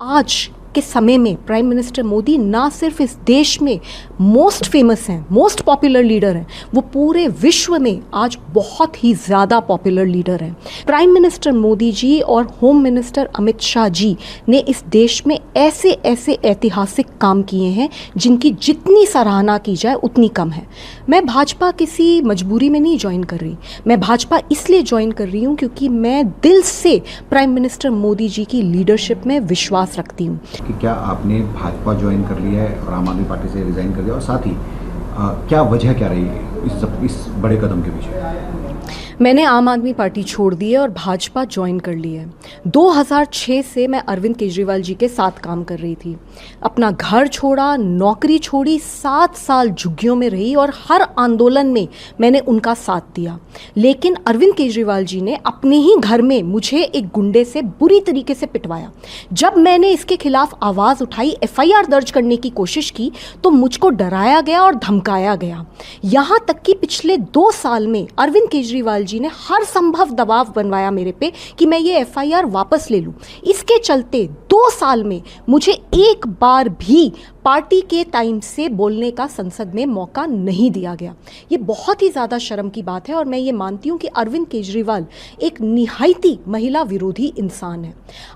आज के समय में प्राइम मिनिस्टर मोदी ना सिर्फ इस देश में मोस्ट फेमस हैं, मोस्ट पॉपुलर लीडर हैं, वो पूरे विश्व में आज बहुत ही ज़्यादा पॉपुलर लीडर हैं। प्राइम मिनिस्टर मोदी जी और होम मिनिस्टर अमित शाह जी ने इस देश में ऐसे ऐसे ऐतिहासिक काम किए हैं जिनकी जितनी सराहना की जाए उतनी कम है। मैं भाजपा किसी मजबूरी में नहीं ज्वाइन कर रही, मैं भाजपा इसलिए ज्वाइन कर रही हूँ क्योंकि मैं दिल से प्राइम मिनिस्टर मोदी जी की लीडरशिप में विश्वास रखती हूँ। कि क्या आपने भाजपा ज्वाइन कर लिया है और आम आदमी पार्टी से रिजाइन कर दिया, और साथ ही क्या वजह क्या रही इस बड़े कदम के पीछे? मैंने आम आदमी पार्टी छोड़ दी है और भाजपा ज्वाइन कर ली है। 2006 से मैं अरविंद केजरीवाल जी के साथ काम कर रही थी। अपना घर छोड़ा, नौकरी छोड़ी, 7 साल झुग्गियों में रही और हर आंदोलन में मैंने उनका साथ दिया। लेकिन अरविंद केजरीवाल जी ने अपने ही घर में मुझे एक गुंडे से बुरी तरीके से पिटवाया। जब मैंने इसके खिलाफ आवाज़ उठाई, FIR दर्ज करने की कोशिश की, तो मुझको डराया गया और धमकाया गया। यहाँ तक कि पिछले 2 साल में अरविंद केजरीवाल जी ने हर संभव दबाव बनवाया मेरे पे कि मैं ये FIR वापस ले लूं। इसके चलते 2 साल में मुझे एक बार भी पार्टी के टाइम से बोलने का संसद में मौका नहीं दिया गया। ये बहुत ही ज़्यादा शर्म की बात है और मैं ये मानती हूँ कि अरविंद केजरीवाल एक निहायती महिला विरोधी इंसान है।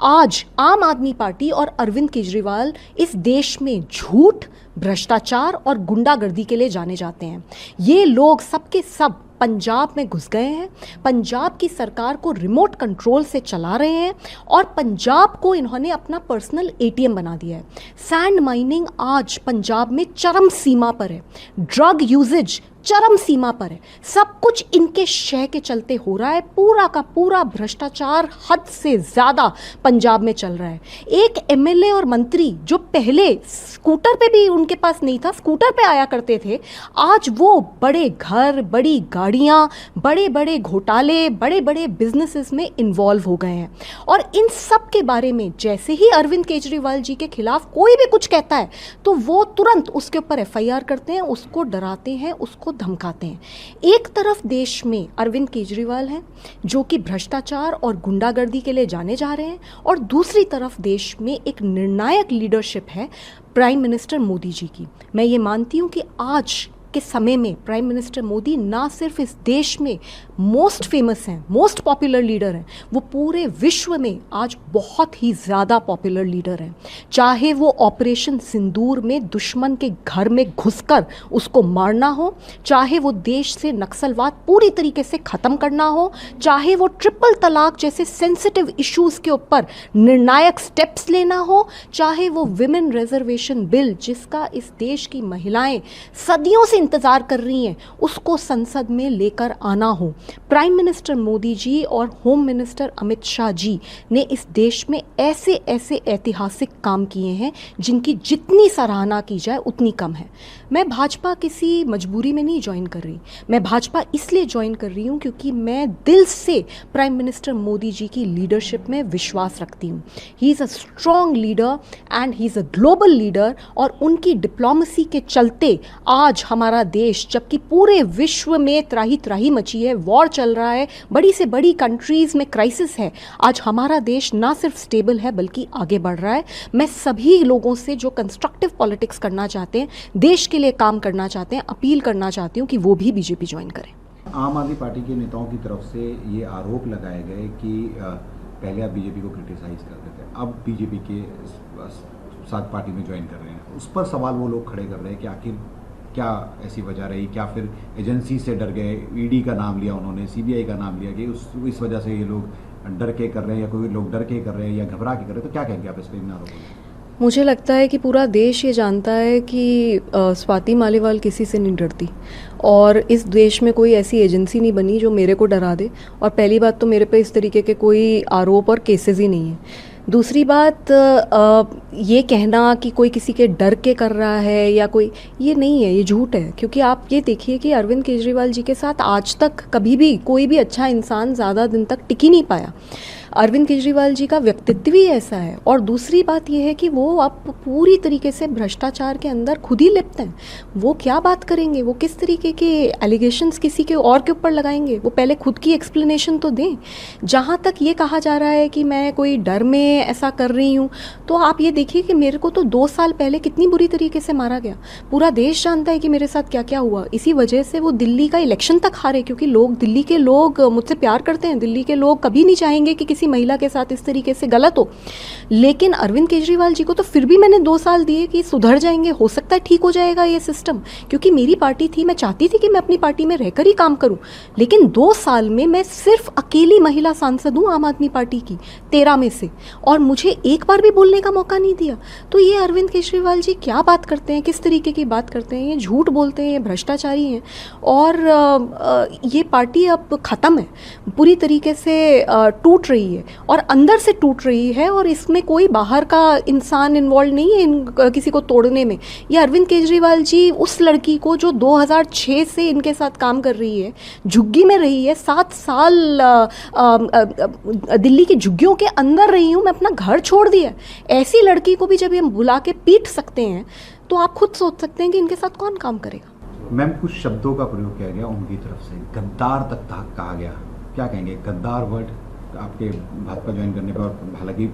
आज आम आदमी पार्टी और अरविंद केजरीवाल इस देश में झूठ, भ्रष्टाचार और गुंडागर्दी के लिए जाने जाते हैं। ये लोग सबके सब पंजाब में घुस गए हैं, पंजाब की सरकार को रिमोट कंट्रोल से चला रहे हैं और पंजाब को इन्होंने अपना पर्सनल ATM बना दिया है। सैंड माइनिंग आज पंजाब में चरम सीमा पर है, ड्रग यूजेज चरम सीमा पर है। सब कुछ इनके शय के चलते हो रहा है। पूरा का पूरा भ्रष्टाचार हद से ज़्यादा पंजाब में चल रहा है। एक MLA और मंत्री जो पहले स्कूटर पे भी उनके पास नहीं था, स्कूटर पे आया करते थे, आज वो बड़े घर, बड़ी गाड़ियाँ, बड़े बड़े घोटाले, बड़े बड़े बिजनेसेस में इन्वॉल्व हो गए हैं। और इन सब के बारे में जैसे ही अरविंद केजरीवाल जी के खिलाफ कोई भी कुछ कहता है तो वो तुरंत उसके ऊपर FIR करते हैं, उसको डराते हैं, उसको धमकाते हैं। एक तरफ देश में अरविंद केजरीवाल हैं जो कि भ्रष्टाचार और गुंडागर्दी के लिए जाने जा रहे हैं, और दूसरी तरफ देश में एक निर्णायक लीडरशिप है प्राइम मिनिस्टर मोदी जी की। मैं ये मानती हूँ कि आज के समय में प्राइम मिनिस्टर मोदी ना सिर्फ इस देश में मोस्ट फेमस हैं, मोस्ट पॉपुलर लीडर हैं, वो पूरे विश्व में आज बहुत ही ज़्यादा पॉपुलर लीडर हैं। चाहे वो ऑपरेशन सिंदूर में दुश्मन के घर में घुसकर उसको मारना हो, चाहे वो देश से नक्सलवाद पूरी तरीके से ख़त्म करना हो, चाहे वो ट्रिपल तलाक जैसे सेंसिटिव इश्यूज़ के ऊपर निर्णायक स्टेप्स लेना हो, चाहे वो विमेन रिजर्वेशन बिल जिसका इस देश की महिलाएं सदियों से इंतजार कर रही हैं उसको संसद में लेकर आना हो, प्राइम मिनिस्टर मोदी जी और होम मिनिस्टर अमित शाह जी ने इस देश में ऐसे ऐसे ऐतिहासिक काम किए हैं जिनकी जितनी सराहना की जाए उतनी कम है। मैं भाजपा किसी मजबूरी में नहीं ज्वाइन कर रही, मैं भाजपा इसलिए ज्वाइन कर रही हूँ क्योंकि मैं दिल से प्राइम मिनिस्टर मोदी जी की लीडरशिप में विश्वास रखती हूँ। He is a strong leader and he is a global leader, और उनकी डिप्लोमेसी के चलते आज हमारा देश, जबकि पूरे विश्व में त्राही त्राही मची है, वॉर चल रहा है, बड़ी से बड़ी कंट्रीज़ में क्राइसिस है, आज हमारा देश ना सिर्फ स्टेबल है बल्कि आगे बढ़ रहा है। मैं सभी लोगों से जो कंस्ट्रक्टिव पॉलिटिक्स करना चाहते हैं, देश के लिए काम करना चाहते हैं, अपील करना चाहती हूँ कि वो भी बीजेपी ज्वाइन करें। आम आदमी पार्टी के नेताओं की तरफ से ये आरोप लगाए गए कि पहले आप बीजेपी को क्रिटिसाइज करते थे, अब बीजेपी के साथ पार्टी में ज्वाइन कर रहे हैं। उस पर सवाल वो लोग खड़े कर रहे हैं कि आखिर क्या ऐसी वजह रही, क्या फिर एजेंसी से डर गए, ED का नाम लिया उन्होंने, CBI का नाम लिया कि इस वजह से ये लोग डर के कर रहे हैं, या कोई लोग डर के कर रहे हैं या घबरा के कर रहे हैं, तो क्या कहेंगे आप इस पर इन आरोपों में? मुझे लगता है कि पूरा देश ये जानता है कि स्वाति मालीवाल किसी से नहीं डरती, और इस देश में कोई ऐसी एजेंसी नहीं बनी जो मेरे को डरा दे। और पहली बात तो मेरे पे इस तरीके के कोई आरोप और केसेस ही नहीं है। दूसरी बात, ये कहना कि कोई किसी के डर के कर रहा है या कोई, ये नहीं है, ये झूठ है। क्योंकि आप ये देखिए कि अरविंद केजरीवाल जी के साथ आज तक कभी भी कोई भी अच्छा इंसान ज़्यादा दिन तक टिक ही नहीं पाया। अरविंद केजरीवाल जी का व्यक्तित्व ही ऐसा है। और दूसरी बात यह है कि वो अब पूरी तरीके से भ्रष्टाचार के अंदर खुद ही लिप्त हैं। वो क्या बात करेंगे, वो किस तरीके के एलिगेशंस किसी के और के ऊपर लगाएंगे, वो पहले खुद की एक्सप्लेनेशन तो दें। जहाँ तक ये कहा जा रहा है कि मैं कोई डर में ऐसा कर रही हूँ, तो आप ये देखिए कि मेरे को तो 2 साल पहले कितनी बुरी तरीके से मारा गया। पूरा देश जानता है कि मेरे साथ क्या क्या हुआ। इसी वजह से वो दिल्ली का इलेक्शन तक हारे, क्योंकि दिल्ली के लोग मुझसे प्यार करते हैं। दिल्ली के लोग कभी नहीं चाहेंगे कि किसी महिला के साथ इस तरीके से गलत हो। लेकिन अरविंद केजरीवाल जी को तो फिर भी मैंने 2 साल दिए कि सुधर जाएंगे, हो सकता है ठीक हो जाएगा ये सिस्टम, क्योंकि मेरी पार्टी थी, मैं चाहती थी कि मैं अपनी पार्टी में रहकर ही काम करूं। लेकिन 2 साल में मैं सिर्फ अकेली महिला सांसद हूं आम आदमी पार्टी की 13 में से, और मुझे एक बार भी बोलने का मौका नहीं दिया। तो ये अरविंद केजरीवाल जी क्या बात करते हैं, किस तरीके की बात करते हैं, ये झूठ बोलते हैं, ये भ्रष्टाचारी हैं। और ये पार्टी अब ख़त्म है, पूरी तरीके से टूट रही है और अंदर से टूट रही है, और इसमें कोई बाहर का इंसान इन्वॉल्व नहीं है किसी को तोड़ने में। ये अरविंद केजरीवाल जी उस लड़की को जो 2006 से इनके साथ काम कर रही है, झुग्गी में रही है, 7 साल दिल्ली की झुग्गियों के अंदर रही हूँ, मैं अपना घर छोड़ दिया। ऐसी लड़की को भी जब ये बुला के पीट सकते हैं, तो आप खुद सोच सकते हैं कि इनके साथ कौन काम करेगा। मैम, कुछ शब्दों का प्रयोग किया गया उनकी तरफ से, गद्दार तक कहा गया, क्या कहेंगे? गद्दार वर्ड आपके भाजपा ज्वाइन करने पर, हालांकि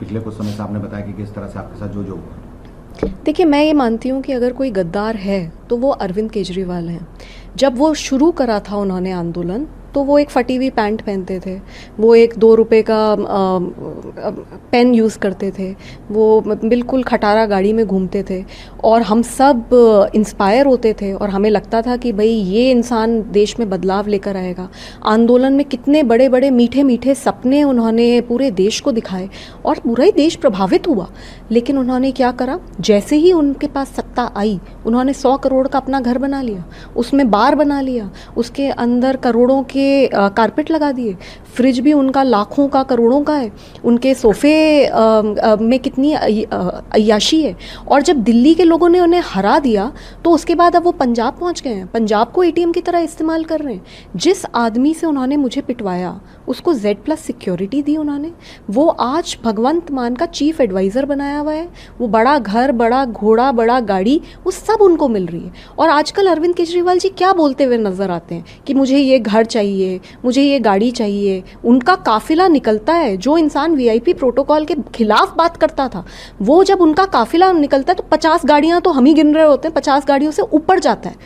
पिछले कुछ समय से आपने बताया कि किस तरह से आपके साथ जो हुआ। देखिए, मैं ये मानती हूँ कि अगर कोई गद्दार है तो वो अरविंद केजरीवाल हैं। जब वो शुरू करा था उन्होंने आंदोलन, तो वो एक फटी हुई पैंट पहनते थे, वो एक 2 रुपए का पेन यूज़ करते थे, वो बिल्कुल खटारा गाड़ी में घूमते थे, और हम सब इंस्पायर होते थे और हमें लगता था कि भाई ये इंसान देश में बदलाव लेकर आएगा। आंदोलन में कितने बड़े बड़े मीठे मीठे सपने उन्होंने पूरे देश को दिखाए और पूरा ही देश प्रभावित हुआ। लेकिन उन्होंने क्या करा, जैसे ही उनके पास सत्ता आई, उन्होंने 100 करोड़ का अपना घर बना लिया, उसमें बार बना लिया, उसके अंदर करोड़ों के कारपेट लगा दिए, फ्रिज भी उनका लाखों का करोड़ों का है, उनके सोफे में कितनी अय्याशी है। और जब दिल्ली के लोगों ने उन्हें हरा दिया, तो उसके बाद अब वो पंजाब पहुंच गए हैं, पंजाब को एटीएम की तरह इस्तेमाल कर रहे हैं। जिस आदमी से उन्होंने मुझे पिटवाया, उसको Z+ सिक्योरिटी दी उन्होंने, वो आज भगवंत मान का चीफ एडवाइज़र बनाया हुआ है। वो बड़ा घर, बड़ा घोड़ा, बड़ा गाड़ी, वो सब उनको मिल रही है। और आजकल अरविंद केजरीवाल जी क्या बोलते हुए नज़र आते हैं कि मुझे ये घर चाहिए, मुझे ये गाड़ी चाहिए। उनका काफिला निकलता है, जो इंसान VIP प्रोटोकॉल के खिलाफ बात करता था, वो जब उनका काफिला निकलता है तो 50 गाड़ियाँ तो हम ही गिन रहे होते हैं, 50 गाड़ियों से ऊपर जाता है।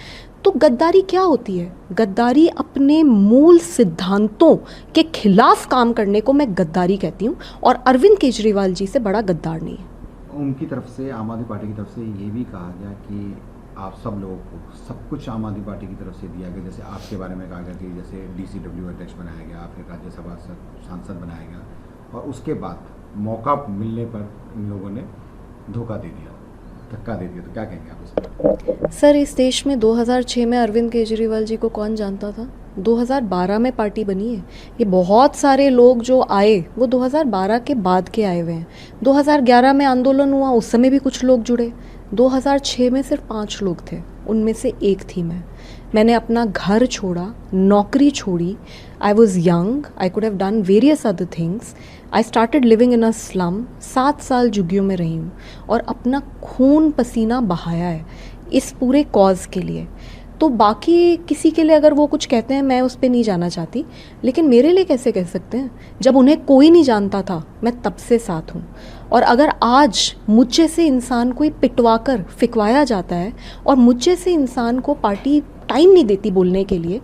तो गद्दारी क्या होती है? गद्दारी अपने मूल सिद्धांतों के खिलाफ काम करने को मैं गद्दारी कहती हूँ, और अरविंद केजरीवाल जी से बड़ा गद्दार नहीं है। उनकी तरफ से, आम आदमी पार्टी की तरफ से ये भी कहा गया कि आप सब लोगों को सब कुछ आम आदमी पार्टी की तरफ से दिया गया। जैसे आपके बारे में कहा गया कि जैसे DCW अध्यक्ष बनाया गया, फिर राज्यसभा सांसद बनाया गया, और उसके बाद मौका मिलने पर इन लोगों ने धोखा दे दिया, धक्का दे दिया। तो क्या कहेंगे आप इस पर? सर, इस देश में 2006 में अरविंद केजरीवाल जी को कौन जानता था? 2012 में पार्टी बनी है। ये बहुत सारे लोग जो आए वो 2012 के बाद के आए हुए हैं। 2011 में आंदोलन हुआ, उस समय भी कुछ लोग जुड़े। 2006 में सिर्फ 5 लोग थे, उनमें से एक थी मैं। मैंने अपना घर छोड़ा, नौकरी छोड़ी। I was young, I could have done various other things. I started living in a slum. 7 साल झुग्गियों में रही हूँ और अपना खून पसीना बहाया है इस पूरे कॉज के लिए। तो बाकी किसी के लिए अगर वो कुछ कहते हैं, मैं उस पर नहीं जाना चाहती, लेकिन मेरे लिए कैसे कह सकते हैं? जब उन्हें कोई नहीं जानता था, मैं तब से साथ हूँ। और अगर आज मुझे से इंसान कोई पिटवा कर फिकवाया जाता है और मुझे से इंसान को पार्टी टाइम नहीं देती बोलने के लिए,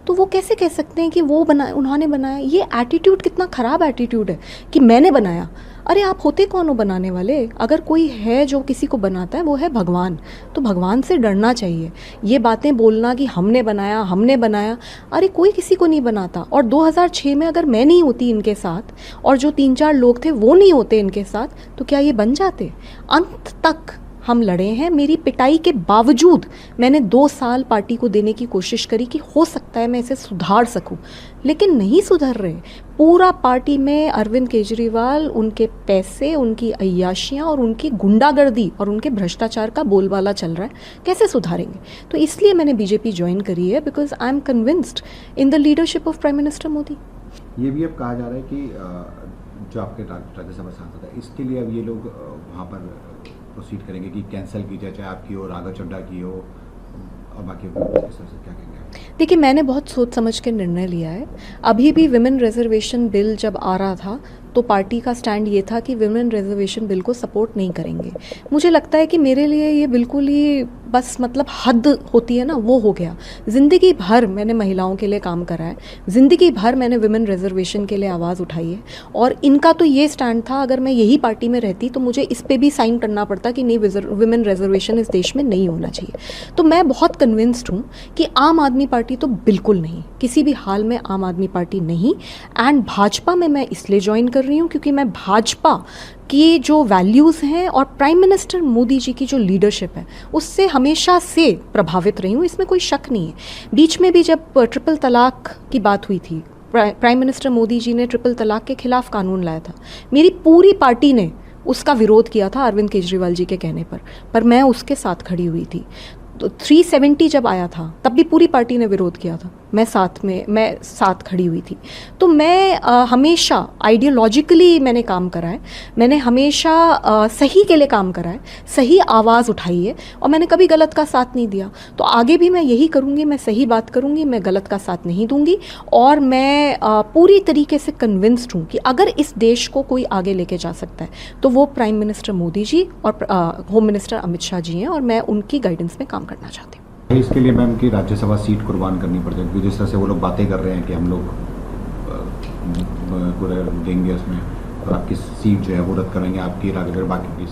तो वो कैसे कह सकते हैं कि वो उन्होंने बनाया? ये एटीट्यूड कितना ख़राब एटीट्यूड है कि मैंने बनाया। अरे आप होते कौन हो बनाने वाले? अगर कोई है जो किसी को बनाता है, वो है भगवान। तो भगवान से डरना चाहिए। ये बातें बोलना कि हमने बनाया, अरे कोई किसी को नहीं बनाता। और 2006 में अगर मैं नहीं होती इनके साथ और जो 3-4 लोग थे वो नहीं होते इनके साथ, तो क्या ये बन जाते? अंत तक हम लड़े हैं। मेरी पिटाई के बावजूद मैंने 2 साल पार्टी को देने की कोशिश करी कि हो सकता है मैं इसे सुधार सकूं, लेकिन नहीं सुधर रहे। पूरा पार्टी में अरविंद केजरीवाल, उनके पैसे, उनकी अय्याशियाँ और उनकी गुंडागर्दी और उनके भ्रष्टाचार का बोलबाला चल रहा है। कैसे सुधारेंगे? तो इसलिए मैंने BJP ज्वाइन करी है, because I am convinced in the leadership of prime minister Modi. ये भी अब कहा जा रहा है कि जो आपके राज्यसभा सांसद है, इसके लिए अब ये लोग वहाँ पर प्रोसीड करेंगे कि कैंसिल की जाए, चाहे आपकी हो, राघव चड्ढा की हो और बाकी इस तरह से क्या कहेंगे आप? देखिए, मैंने बहुत सोच समझ के निर्णय लिया है। अभी भी विमेन रिजर्वेशन बिल जब आ रहा था तो पार्टी का स्टैंड ये था कि विमेन रिजर्वेशन बिल को सपोर्ट नहीं करेंगे। मुझे लगता है कि मेरे लिए ये बिल्कुल ही बस मतलब हद होती है ना, वो हो गया। ज़िंदगी भर मैंने महिलाओं के लिए काम करा है, ज़िंदगी भर मैंने विमेन रिजर्वेशन के लिए आवाज़ उठाई है, और इनका तो ये स्टैंड था, अगर मैं यही पार्टी में रहती तो मुझे इस पे भी साइन करना पड़ता कि नहीं, विमेन रिजर्वेशन इस देश में नहीं होना चाहिए। तो मैं बहुत कन्विंस्ड हूँ कि आम आदमी पार्टी तो बिल्कुल नहीं, किसी भी हाल में आम आदमी पार्टी नहीं। एंड भाजपा में मैं इसलिए ज्वाइन कर रही हूँ क्योंकि मैं भाजपा की जो वैल्यूज़ हैं और प्राइम मिनिस्टर मोदी जी की जो लीडरशिप है उससे हमेशा से प्रभावित रही हूँ, इसमें कोई शक नहीं है। बीच में भी जब ट्रिपल तलाक की बात हुई थी, प्राइम मिनिस्टर मोदी जी ने ट्रिपल तलाक के खिलाफ कानून लाया था, मेरी पूरी पार्टी ने उसका विरोध किया था अरविंद केजरीवाल जी के कहने पर मैं उसके साथ खड़ी हुई थी। तो 370 जब आया था तब भी पूरी पार्टी ने विरोध किया था, मैं साथ खड़ी हुई थी। तो मैं हमेशा आइडियोलॉजिकली मैंने काम करा है, मैंने हमेशा सही के लिए काम करा है, सही आवाज़ उठाई है, और मैंने कभी गलत का साथ नहीं दिया। तो आगे भी मैं यही करूँगी, मैं सही बात करूँगी, मैं गलत का साथ नहीं दूंगी। और मैं पूरी तरीके से कन्विंस्ड हूँ कि अगर इस देश को कोई आगे लेके जा सकता है तो वो प्राइम मिनिस्टर मोदी जी और होम मिनिस्टर अमित शाह जी हैं, और मैं उनकी गाइडेंस में काम करना चाहती हूँ। इसके लिए मैम की राज्यसभा सीट कुर्बान करनी पड़ जाएगी, जिस तरह से वो लोग बातें कर रहे हैं कि हम लोग पूरा देंगे उसमें, और आपकी सीट जो है वो रद्द करेंगे, आपकी राघव बाकी की।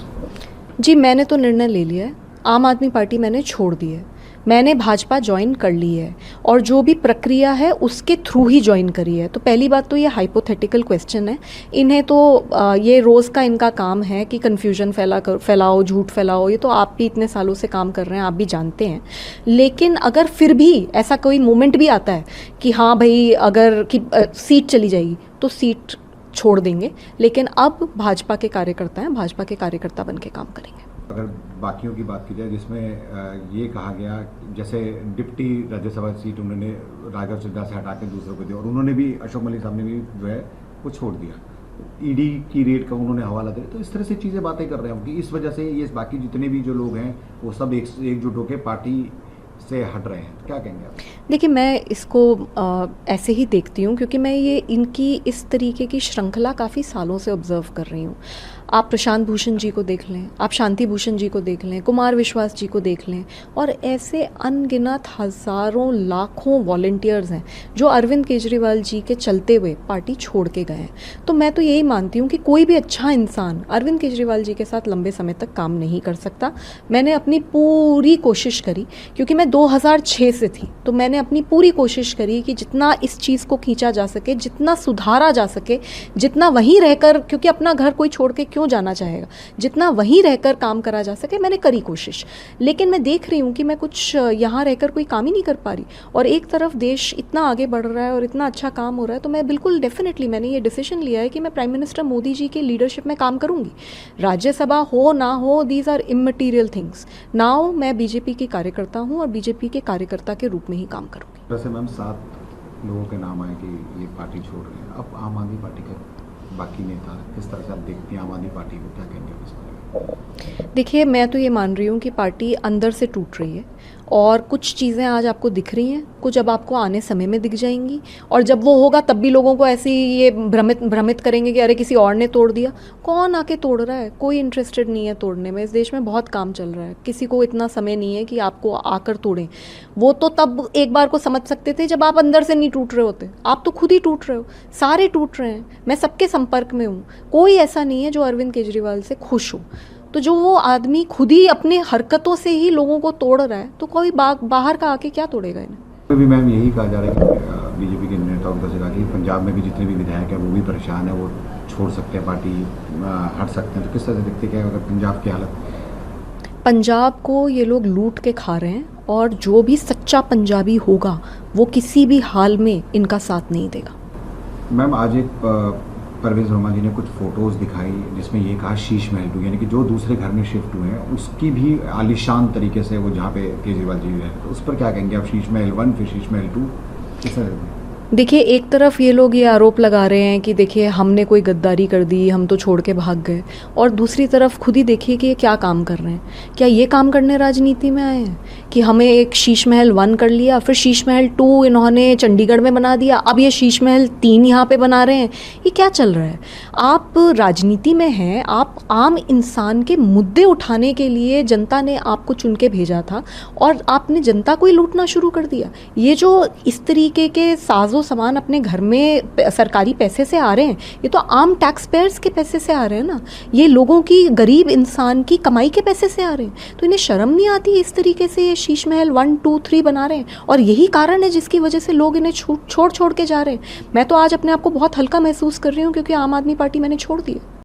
जी, मैंने तो निर्णय ले लिया है, आम आदमी पार्टी मैंने छोड़ दी है, मैंने भाजपा ज्वाइन कर ली है, और जो भी प्रक्रिया है उसके थ्रू ही ज्वाइन करी है। तो पहली बात तो ये हाइपोथेटिकल क्वेश्चन है, इन्हें तो ये रोज़ का इनका काम है कि कन्फ्यूजन फैलाओ, झूठ फैलाओ, ये तो आप भी इतने सालों से काम कर रहे हैं, आप भी जानते हैं। लेकिन अगर फिर भी ऐसा कोई मोमेंट भी आता है कि हाँ भाई अगर कि सीट चली जाएगी तो सीट छोड़ देंगे, लेकिन अब भाजपा के कार्यकर्ता हैं, भाजपा के कार्यकर्ता बन के काम करेंगे। अगर बाकियों की बात की जाए, जिसमें ये कहा गया जैसे डिप्टी राज्यसभा सीट उन्होंने राघव चड्ढा से हटा के दूसरों को दी, और उन्होंने भी, अशोक मलिक साहब ने भी जो है वो छोड़ दिया, ईडी की रेड का उन्होंने हवाला दिया। तो इस तरह से चीज़ें बातें कर रहे हैं कि इस वजह से ये बाकी जितने भी जो लोग हैं वो सब एकजुट होकर पार्टी से हट रहे हैं। क्या कहेंगे आप? देखिए, मैं इसको ऐसे ही देखती हूँ क्योंकि मैं ये इनकी इस तरीके की श्रृंखला काफ़ी सालों से ऑब्जर्व कर रही हूँ। आप प्रशांत भूषण जी को देख लें, आप शांति भूषण जी को देख लें, कुमार विश्वास जी को देख लें, और ऐसे अनगिनत हज़ारों लाखों वॉलंटियर्स हैं जो अरविंद केजरीवाल जी के चलते हुए पार्टी छोड़ के गए हैं। तो मैं तो यही मानती हूँ कि कोई भी अच्छा इंसान अरविंद केजरीवाल जी के साथ लंबे समय तक काम नहीं कर सकता। मैंने अपनी पूरी कोशिश करी, क्योंकि मैं 2006 से थी, तो मैंने अपनी पूरी कोशिश करी कि जितना इस चीज़ को खींचा जा सके, जितना सुधारा जा सके, जितना वहीं रहकर, क्योंकि अपना घर कोई छोड़ के क्यों जाना चाहेगा, जितना वहीं रहकर काम करा जा सके, मैंने करी कोशिश। लेकिन मैं देख रही हूँ कि मैं कुछ यहाँ रहकर कोई काम ही नहीं कर पा रही, और एक तरफ देश इतना आगे बढ़ रहा है और इतना अच्छा काम हो रहा है, तो मैं बिल्कुल डेफिनेटली मैंने ये डिसीजन लिया है कि मैं प्राइम मिनिस्टर मोदी जी के लीडरशिप में काम करूँगी। राज्यसभा हो ना हो, these are immaterial things. Now मैं बीजेपी की कार्यकर्ता हूँ और बीजेपी के कार्यकर्ता के रूप में ही काम करूँगी। वैसे मैम 7 लोगों के नाम आए कि ये पार्टी छोड़ रहे हैं, अब आम आदमी पार्टी के बाकी नेता किस तरह से आप देखती हैं आम आदमी पार्टी को, क्या कहेंगे आप इस बारे में? देखिए, मैं तो ये मान रही हूँ कि पार्टी अंदर से टूट रही है, और कुछ चीज़ें आज आपको दिख रही हैं, कुछ अब आपको आने समय में दिख जाएंगी, और जब वो होगा तब भी लोगों को ऐसे ही ये भ्रमित करेंगे कि अरे किसी और ने तोड़ दिया। कौन आके तोड़ रहा है? कोई इंटरेस्टेड नहीं है तोड़ने में। इस देश में बहुत काम चल रहा है, किसी को इतना समय नहीं है कि आपको आकर तोड़ें। वो तो तब एक बार को समझ सकते थे जब आप अंदर से नहीं टूट रहे होते, आप तो खुद ही टूट रहे हो, सारे टूट रहे हैं। मैं सबके संपर्क में हूँ, कोई ऐसा नहीं है जो अरविंद केजरीवाल से खुश हो। तो जो वो आदमी खुद ही अपने हरकतों से ही लोगों को तोड़ रहा है, तो कोई बाहर का आके क्या तोड़ेगा इन्हें? अभी मैम यही कहा जा रहा है कि बीजेपी के नेताओं की तरफ से कहा कि पंजाब में भी जितने भी विधायक हैं वो भी परेशान है, वो छोड़ सकते हैं पार्टी, हट सकते हैं। तो किस तरह से देखते क्या अगर पंजाब की हालत? पंजाब को ये लोग लूट के खा रहे हैं, और जो भी सच्चा पंजाबी होगा वो किसी भी हाल में इनका साथ नहीं देगा। मैम आज एक परवेज़ वर्मा जी ने कुछ फ़ोटोज़ दिखाई जिसमें ये कहा शीश महल 2, यानी कि जो दूसरे घर में शिफ्ट हुए हैं उसकी भी आलीशान तरीके से वो जहाँ पे केजरीवाल जी हैं, तो उस पर क्या कहेंगे आप? शीश महल 1 फिर शीश महल 2 किस तरह? देखिए, एक तरफ ये लोग ये आरोप लगा रहे हैं कि देखिए हमने कोई गद्दारी कर दी, हम तो छोड़ के भाग गए, और दूसरी तरफ खुद ही देखिए कि ये क्या काम कर रहे हैं। क्या ये काम करने राजनीति में आए हैं कि हमें एक शीश महल 1 कर लिया, फिर शीश महल 2 इन्होंने चंडीगढ़ में बना दिया, अब ये शीश महल 3 यहाँ पे बना रहे हैं। ये क्या चल रहा है? आप राजनीति में हैं, आप आम इंसान के मुद्दे उठाने के लिए जनता ने आपको चुन के भेजा था, और आपने जनता को ही लूटना शुरू कर दिया। ये जो इस तरीके के साजो सामान अपने घर में सरकारी पैसे से आ रहे हैं, ये तो आम टैक्स पेयर्स के पैसे से आ रहे हैं ना, ये लोगों की, गरीब इंसान की कमाई के पैसे से आ रहे हैं। तो इन्हें शर्म नहीं आती इस तरीके से ये शीश महल 1, 2, 3 बना रहे हैं? और यही कारण है जिसकी वजह से लोग इन्हें छोड़ छोड़ के जा रहे हैं। मैं तो आज अपने आप को बहुत हल्का महसूस कर रही हूँ क्योंकि आम आदमी पार्टी मैंने छोड़ दी है।